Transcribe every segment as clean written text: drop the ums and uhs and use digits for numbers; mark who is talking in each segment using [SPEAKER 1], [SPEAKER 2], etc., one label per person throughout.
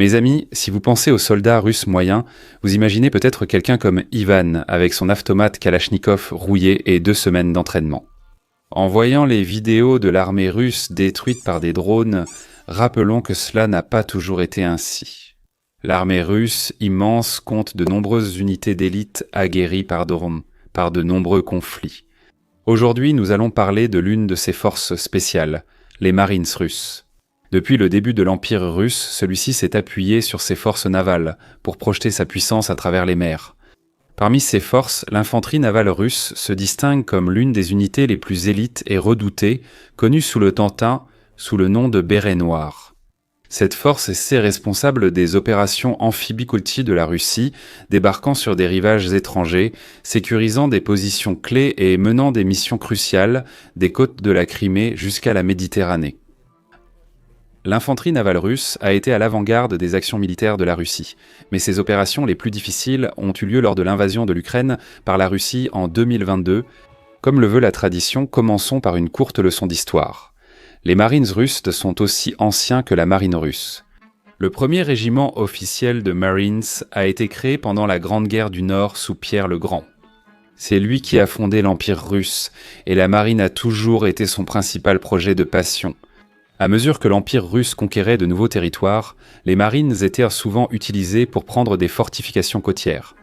[SPEAKER 1] Mes amis, si vous pensez aux soldats russes moyens, vous imaginez peut-être quelqu'un comme Ivan, avec son automate Kalachnikov rouillé et 2 semaines d'entraînement. En voyant les vidéos de l'armée russe détruite par des drones, rappelons que cela n'a pas toujours été ainsi. L'armée russe, immense, compte de nombreuses unités d'élite aguerries par de nombreux conflits. Aujourd'hui, nous allons parler de l'une de ces forces spéciales, les Marines russes. Depuis le début de l'Empire russe, celui-ci s'est appuyé sur ses forces navales pour projeter sa puissance à travers les mers. Parmi ces forces, l'infanterie navale russe se distingue comme l'une des unités les plus élites et redoutées, connue sous le Tentin sous le nom de Béret Noir. Cette force est responsable des opérations amphibies-côtiers de la Russie, débarquant sur des rivages étrangers, sécurisant des positions clés et menant des missions cruciales des côtes de la Crimée jusqu'à la Méditerranée. L'infanterie navale russe a été à l'avant-garde des actions militaires de la Russie, mais ses opérations les plus difficiles ont eu lieu lors de l'invasion de l'Ukraine par la Russie en 2022. Comme le veut la tradition, commençons par une courte leçon d'histoire. Les Marines russes sont aussi anciens que la marine russe. Le premier régiment officiel de Marines a été créé pendant la Grande Guerre du Nord sous Pierre le Grand. C'est lui qui a fondé l'Empire russe, et la marine a toujours été son principal projet de passion. À mesure que l'Empire russe conquérait de nouveaux territoires, les marines étaient souvent utilisées pour prendre des fortifications côtières.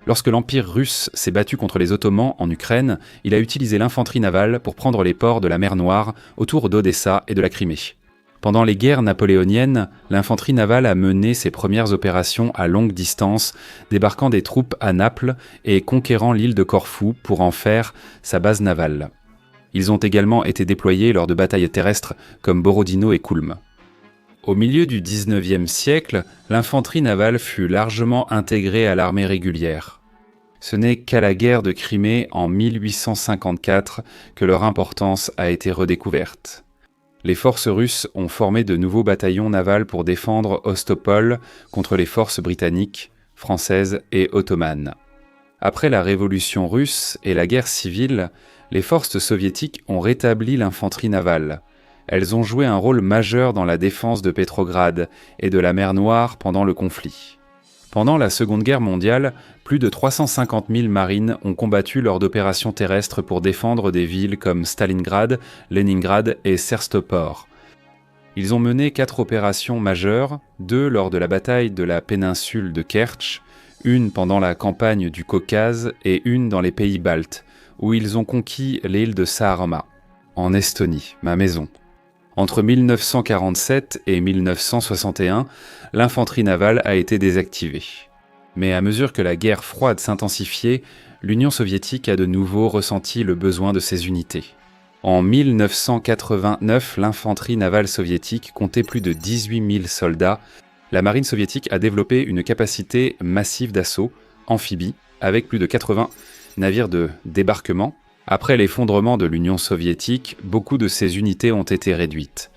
[SPEAKER 1] Lorsque l'Empire russe s'est battu contre les Ottomans en Ukraine, il a utilisé l'infanterie navale pour prendre les ports de la mer Noire autour d'Odessa et de la Crimée. Pendant les guerres napoléoniennes, l'infanterie navale a mené ses premières opérations à longue distance, débarquant des troupes à Naples et conquérant l'île de Corfou pour en faire sa base navale. Ils ont également été déployés lors de batailles terrestres comme Borodino et Koulm. Au milieu du XIXe siècle, l'infanterie navale fut largement intégrée à l'armée régulière. Ce n'est qu'à la guerre de Crimée en 1854 que leur importance a été redécouverte. Les forces russes ont formé de nouveaux bataillons navals pour défendre Ostopol contre les forces britanniques, françaises et ottomanes. Après la révolution russe et la guerre civile, les forces soviétiques ont rétabli l'infanterie navale. Elles ont joué un rôle majeur dans la défense de Pétrograd et de la mer Noire pendant le conflit. Pendant la Seconde Guerre mondiale, plus de 350 000 marines ont combattu lors d'opérations terrestres pour défendre des villes comme Stalingrad, Leningrad et Sevastopol. Ils ont mené 4 opérations majeures, 2 lors de la bataille de la péninsule de Kertch, une pendant la campagne du Caucase et une dans les pays baltes, où ils ont conquis l'île de Saaremaa, en Estonie, ma maison. Entre 1947 et 1961, l'infanterie navale a été désactivée. Mais à mesure que la guerre froide s'intensifiait, l'Union soviétique a de nouveau ressenti le besoin de ces unités. En 1989, l'infanterie navale soviétique comptait plus de 18 000 soldats. La marine soviétique a développé une capacité massive d'assaut, amphibie, avec plus de 80 navires de débarquement. Après l'effondrement de l'Union soviétique, beaucoup de ces unités ont été réduites.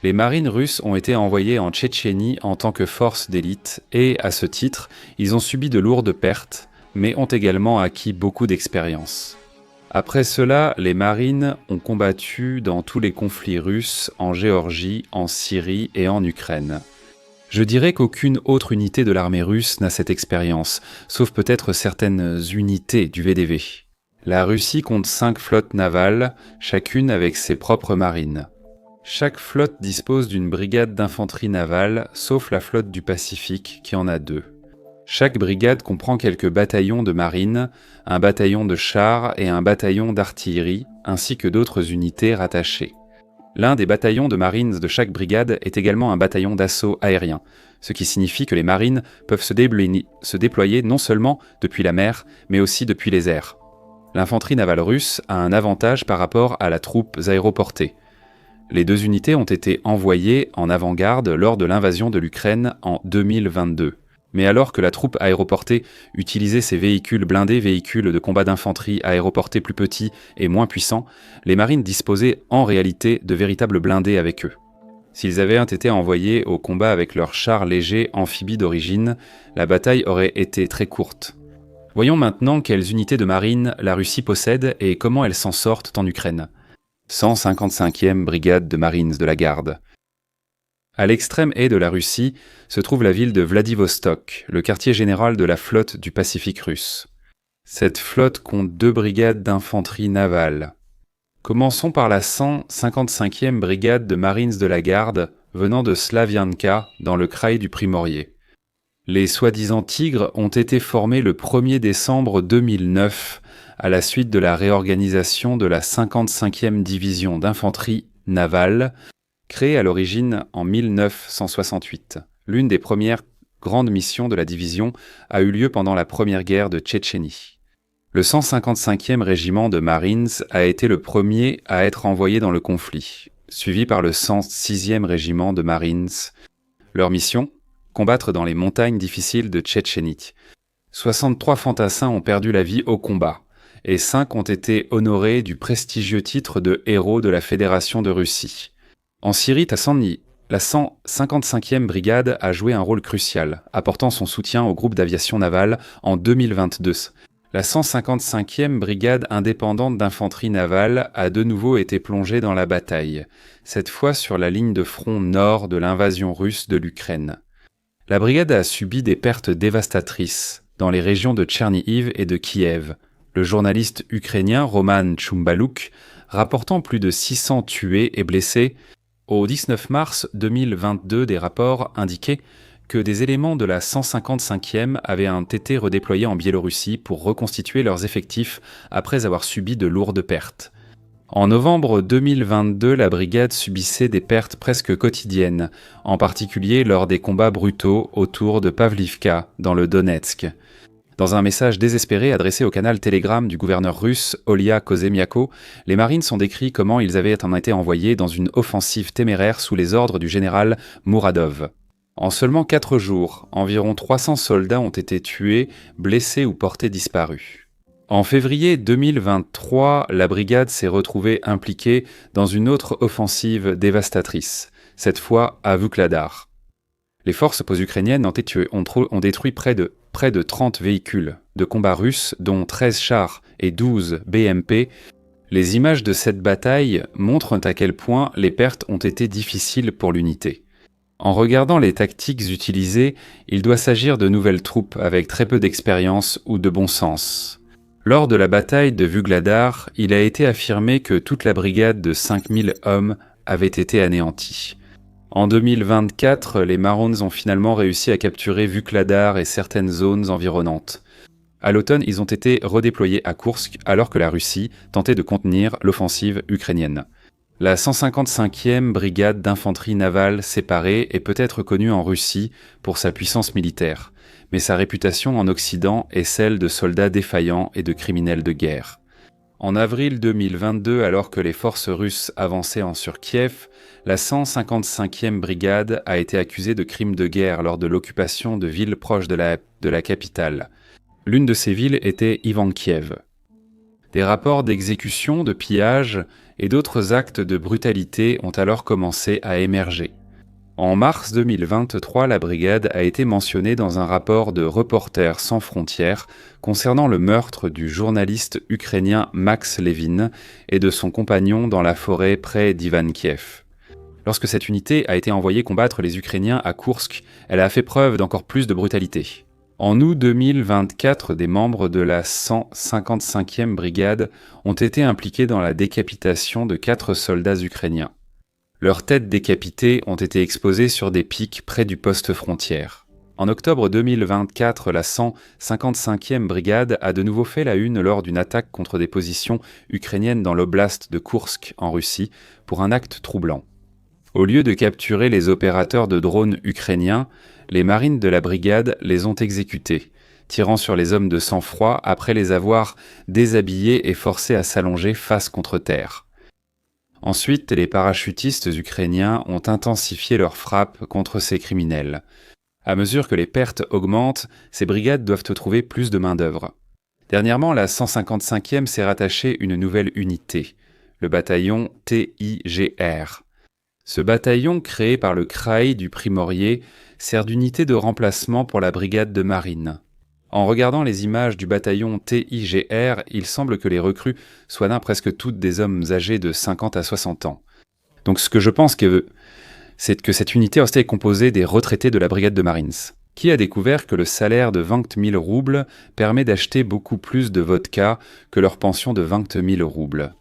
[SPEAKER 1] Les marines russes ont été envoyées en Tchétchénie en tant que force d'élite et, à ce titre, ils ont subi de lourdes pertes, mais ont également acquis beaucoup d'expérience. Après cela, les marines ont combattu dans tous les conflits russes, en Géorgie, en Syrie et en Ukraine. Je dirais qu'aucune autre unité de l'armée russe n'a cette expérience, sauf peut-être certaines unités du VDV. La Russie compte 5 flottes navales, chacune avec ses propres marines. Chaque flotte dispose d'une brigade d'infanterie navale, sauf la flotte du Pacifique, qui en a 2. Chaque brigade comprend quelques bataillons de marine, un bataillon de chars et un bataillon d'artillerie, ainsi que d'autres unités rattachées. L'un des bataillons de marines de chaque brigade est également un bataillon d'assaut aérien, ce qui signifie que les marines peuvent se déployer non seulement depuis la mer, mais aussi depuis les airs. L'infanterie navale russe a un avantage par rapport à la troupe aéroportée. Les 2 unités ont été envoyées en avant-garde lors de l'invasion de l'Ukraine en 2022. Mais alors que la troupe aéroportée utilisait ses véhicules blindés, véhicules de combat d'infanterie aéroportés plus petits et moins puissants, les marines disposaient en réalité de véritables blindés avec eux. S'ils avaient été envoyés au combat avec leurs chars légers amphibies d'origine, la bataille aurait été très courte. Voyons maintenant quelles unités de marine la Russie possède et comment elles s'en sortent en Ukraine. 155e brigade de Marines de la Garde. À l'extrême est de la Russie se trouve la ville de Vladivostok, le quartier général de la flotte du Pacifique russe. Cette flotte compte 2 brigades d'infanterie navale. Commençons par la 155e brigade de Marines de la Garde venant de Slavianka dans le kraï du Primorié. Les soi-disant Tigres ont été formés le 1er décembre 2009 à la suite de la réorganisation de la 55e division d'infanterie navale, créée à l'origine en 1968. L'une des premières grandes missions de la division a eu lieu pendant la première guerre de Tchétchénie. Le 155e régiment de Marines a été le premier à être envoyé dans le conflit, suivi par le 106e régiment de Marines. Leur mission ? Combattre dans les montagnes difficiles de Tchétchénie. 63 fantassins ont perdu la vie au combat, et 5 ont été honorés du prestigieux titre de héros de la Fédération de Russie. En Syrie, la 155e brigade a joué un rôle crucial, apportant son soutien au groupe d'aviation navale en 2022. La 155e brigade indépendante d'infanterie navale a de nouveau été plongée dans la bataille, cette fois sur la ligne de front nord de l'invasion russe de l'Ukraine. La brigade a subi des pertes dévastatrices dans les régions de Tchernihiv et de Kiev, le journaliste ukrainien Roman Tchoumbaluk rapportant plus de 600 tués et blessés. Au 19 mars 2022, des rapports indiquaient que des éléments de la 155e avaient été redéployés en Biélorussie pour reconstituer leurs effectifs après avoir subi de lourdes pertes. En novembre 2022, la brigade subissait des pertes presque quotidiennes, en particulier lors des combats brutaux autour de Pavlivka, dans le Donetsk. Dans un message désespéré adressé au canal Telegram du gouverneur russe Olia Kozemiako, les Marines ont décrit comment ils avaient été envoyés dans une offensive téméraire sous les ordres du général Muradov. En seulement 4 jours, environ 300 soldats ont été tués, blessés ou portés disparus. En février 2023, la brigade s'est retrouvée impliquée dans une autre offensive dévastatrice, cette fois à Vuhledar. Les forces post-ukrainiennes ont détruit près de 30 véhicules de combat russes, dont 13 chars et 12 BMP. Les images de cette bataille montrent à quel point les pertes ont été difficiles pour l'unité. En regardant les tactiques utilisées, il doit s'agir de nouvelles troupes avec très peu d'expérience ou de bon sens. Lors de la bataille de Vuhledar, il a été affirmé que toute la brigade de 5000 hommes avait été anéantie. En 2024, les Marines ont finalement réussi à capturer Vuhledar et certaines zones environnantes. À l'automne, ils ont été redéployés à Koursk alors que la Russie tentait de contenir l'offensive ukrainienne. La 155e brigade d'infanterie navale séparée est peut-être connue en Russie pour sa puissance militaire, mais sa réputation en Occident est celle de soldats défaillants et de criminels de guerre. En avril 2022, alors que les forces russes avançaient sur Kiev, la 155e brigade a été accusée de crimes de guerre lors de l'occupation de villes proches de la capitale. L'une de ces villes était Ivankiev. Des rapports d'exécution, de pillage et d'autres actes de brutalité ont alors commencé à émerger. En mars 2023, la brigade a été mentionnée dans un rapport de Reporters sans frontières concernant le meurtre du journaliste ukrainien Max Levin et de son compagnon dans la forêt près d'Ivankiev. Lorsque cette unité a été envoyée combattre les Ukrainiens à Koursk, elle a fait preuve d'encore plus de brutalité. En août 2024, des membres de la 155e brigade ont été impliqués dans la décapitation de 4 soldats ukrainiens. Leurs têtes décapitées ont été exposées sur des pics près du poste frontière. En octobre 2024, la 155e brigade a de nouveau fait la une lors d'une attaque contre des positions ukrainiennes dans l'oblast de Koursk en Russie pour un acte troublant. Au lieu de capturer les opérateurs de drones ukrainiens, les marines de la brigade les ont exécutés, tirant sur les hommes de sang-froid après les avoir déshabillés et forcés à s'allonger face contre terre. Ensuite, les parachutistes ukrainiens ont intensifié leurs frappes contre ces criminels. À mesure que les pertes augmentent, ces brigades doivent trouver plus de main-d'œuvre. Dernièrement, la 155e s'est rattachée une nouvelle unité, le bataillon TIGR. Ce bataillon, créé par le kraï du Primorié, sert d'unité de remplacement pour la brigade de marine. En regardant les images du bataillon TIGR, il semble que les recrues soient presque toutes des hommes âgés de 50 à 60 ans. Donc ce que je pense que c'est que cette unité est composée des retraités de la brigade de Marines, qui a découvert que le salaire de 20 000 roubles permet d'acheter beaucoup plus de vodka que leur pension de 20 000 roubles.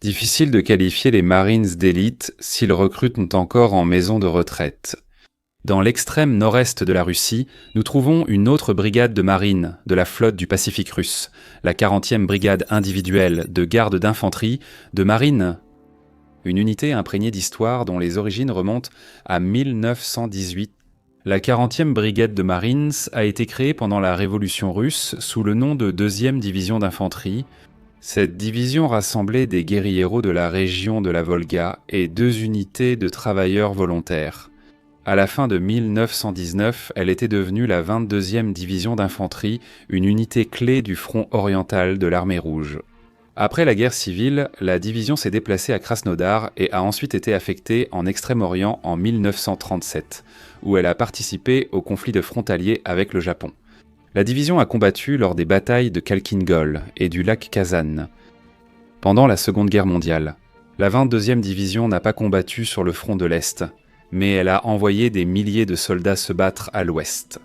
[SPEAKER 1] Difficile de qualifier les Marines d'élite s'ils recrutent encore en maison de retraite. Dans l'extrême nord-est de la Russie, nous trouvons une autre brigade de marine de la flotte du Pacifique russe, la 40e brigade individuelle de garde d'infanterie de marine. Une unité imprégnée d'histoire dont les origines remontent à 1918. La 40e brigade de Marines a été créée pendant la Révolution russe sous le nom de 2e division d'infanterie. Cette division rassemblait des guérilleros de la région de la Volga et 2 unités de travailleurs volontaires. À la fin de 1919, elle était devenue la 22e division d'infanterie, une unité clé du front oriental de l'armée rouge. Après la guerre civile, la division s'est déplacée à Krasnodar et a ensuite été affectée en Extrême-Orient en 1937, où elle a participé au conflit de frontalier avec le Japon. La division a combattu lors des batailles de Khalkhin-Gol et du lac Kazan. Pendant la Seconde Guerre mondiale, la 22e division n'a pas combattu sur le front de l'Est, mais elle a envoyé des milliers de soldats se battre à l'ouest.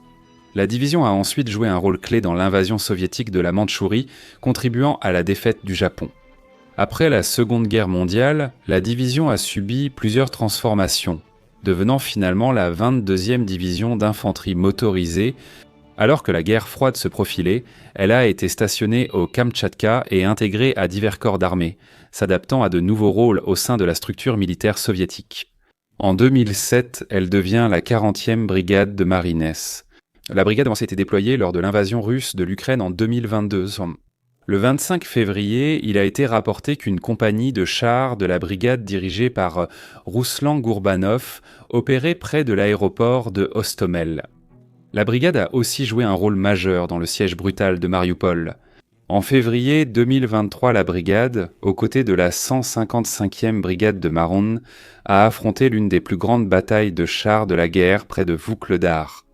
[SPEAKER 1] La division a ensuite joué un rôle clé dans l'invasion soviétique de la Mandchourie, contribuant à la défaite du Japon. Après la Seconde Guerre mondiale, la division a subi plusieurs transformations, devenant finalement la 22e division d'infanterie motorisée. Alors que la guerre froide se profilait, elle a été stationnée au Kamtchatka et intégrée à divers corps d'armée, s'adaptant à de nouveaux rôles au sein de la structure militaire soviétique. En 2007, elle devient la 40e brigade de Marines. La brigade a été déployée lors de l'invasion russe de l'Ukraine en 2022. Le 25 février, il a été rapporté qu'une compagnie de chars de la brigade dirigée par Rouslan Gourbanov opérait près de l'aéroport de Hostomel. La brigade a aussi joué un rôle majeur dans le siège brutal de Mariupol. En février 2023, la brigade, aux côtés de la 155e brigade de Maron, a affronté l'une des plus grandes batailles de chars de la guerre près de Vuhledar.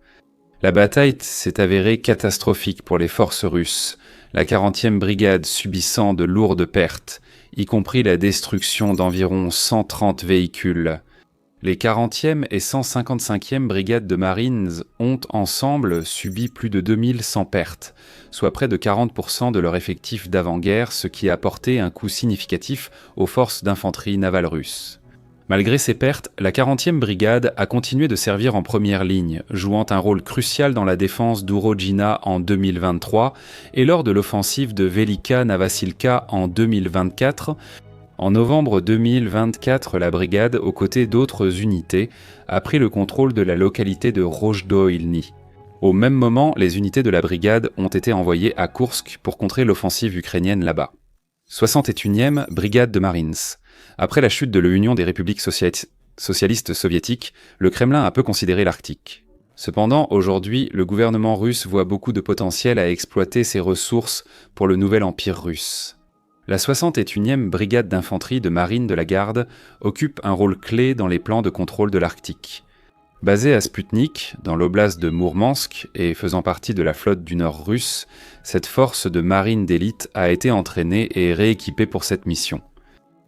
[SPEAKER 1] La bataille s'est avérée catastrophique pour les forces russes, la 40e brigade subissant de lourdes pertes, y compris la destruction d'environ 130 véhicules. Les 40e et 155e brigades de Marines ont ensemble subi plus de 2100 pertes, soit près de 40% de leur effectif d'avant-guerre, ce qui a porté un coup significatif aux forces d'infanterie navale russes. Malgré ces pertes, la 40e brigade a continué de servir en première ligne, jouant un rôle crucial dans la défense d'Urojina en 2023 et lors de l'offensive de Velika Novasilka en 2024. En novembre 2024, la brigade, aux côtés d'autres unités, a pris le contrôle de la localité de Rozhdoïlny. Au même moment, les unités de la brigade ont été envoyées à Koursk pour contrer l'offensive ukrainienne là-bas. 61e brigade de Marines. Après la chute de l'Union des républiques socialistes soviétiques, le Kremlin a peu considéré l'Arctique. Cependant, aujourd'hui, le gouvernement russe voit beaucoup de potentiel à exploiter ses ressources pour le nouvel empire russe. La 61e brigade d'infanterie de marine de la garde occupe un rôle clé dans les plans de contrôle de l'Arctique. Basée à Sputnik, dans l'oblast de Mourmansk et faisant partie de la flotte du Nord russe, cette force de marine d'élite a été entraînée et rééquipée pour cette mission.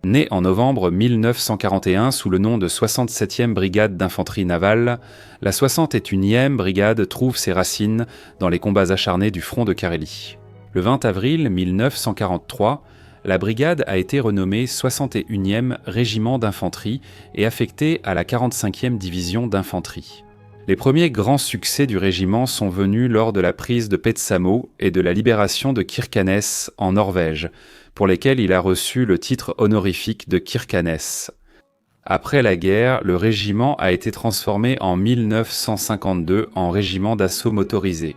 [SPEAKER 1] Née en novembre 1941 sous le nom de 67e brigade d'infanterie navale, la 61e brigade trouve ses racines dans les combats acharnés du front de Carélie. Le 20 avril 1943, la brigade a été renommée 61e régiment d'infanterie et affectée à la 45e division d'infanterie. Les premiers grands succès du régiment sont venus lors de la prise de Petsamo et de la libération de Kirkenes en Norvège, pour lesquels il a reçu le titre honorifique de Kirkenes. Après la guerre, le régiment a été transformé en 1952 en régiment d'assaut motorisé.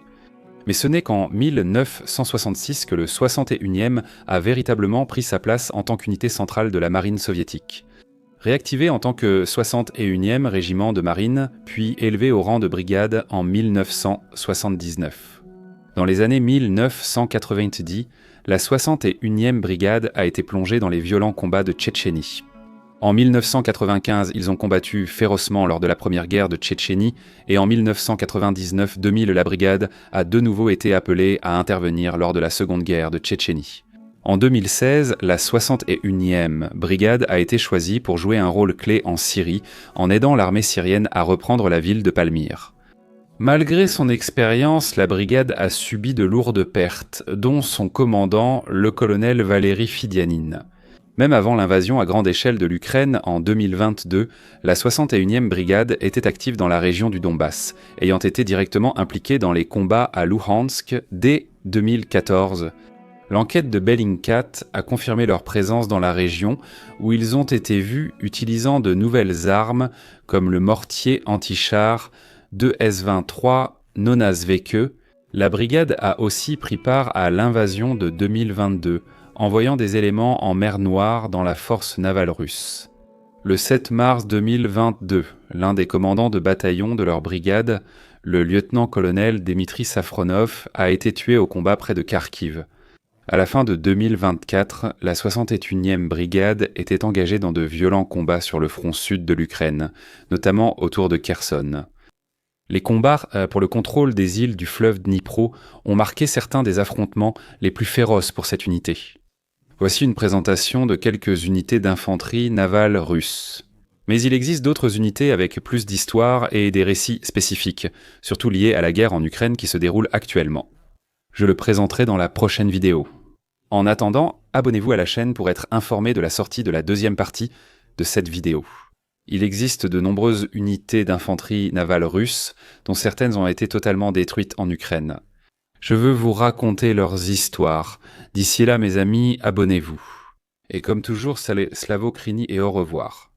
[SPEAKER 1] Mais ce n'est qu'en 1966 que le 61e a véritablement pris sa place en tant qu'unité centrale de la marine soviétique. Réactivé en tant que 61e régiment de marine, puis élevé au rang de brigade en 1979. Dans les années 1990, la 61e brigade a été plongée dans les violents combats de Tchétchénie. En 1995, ils ont combattu férocement lors de la première guerre de Tchétchénie et en 1999-2000, la brigade a de nouveau été appelée à intervenir lors de la seconde guerre de Tchétchénie. En 2016, la 61e brigade a été choisie pour jouer un rôle clé en Syrie, en aidant l'armée syrienne à reprendre la ville de Palmyre. Malgré son expérience, la brigade a subi de lourdes pertes, dont son commandant, le colonel Valéry Fidianine. Même avant l'invasion à grande échelle de l'Ukraine en 2022, la 61e brigade était active dans la région du Donbass, ayant été directement impliquée dans les combats à Luhansk dès 2014. L'enquête de Bellingcat a confirmé leur présence dans la région, où ils ont été vus utilisant de nouvelles armes comme le mortier anti-char 2S23 Nonazveke. La brigade a aussi pris part à l'invasion de 2022, envoyant des éléments en mer Noire dans la force navale russe. Le 7 mars 2022, l'un des commandants de bataillon de leur brigade, le lieutenant-colonel Dmitri Safronov, a été tué au combat près de Kharkiv. À la fin de 2024, la 61e brigade était engagée dans de violents combats sur le front sud de l'Ukraine, notamment autour de Kherson. Les combats pour le contrôle des îles du fleuve Dnipro ont marqué certains des affrontements les plus féroces pour cette unité. Voici une présentation de quelques unités d'infanterie navale russe. Mais il existe d'autres unités avec plus d'histoire et des récits spécifiques, surtout liés à la guerre en Ukraine qui se déroule actuellement. Je le présenterai dans la prochaine vidéo. En attendant, abonnez-vous à la chaîne pour être informé de la sortie de la deuxième partie de cette vidéo. Il existe de nombreuses unités d'infanterie navale russe, dont certaines ont été totalement détruites en Ukraine. Je veux vous raconter leurs histoires. D'ici là, mes amis, abonnez-vous. Et comme toujours, Slavo Krini et au revoir.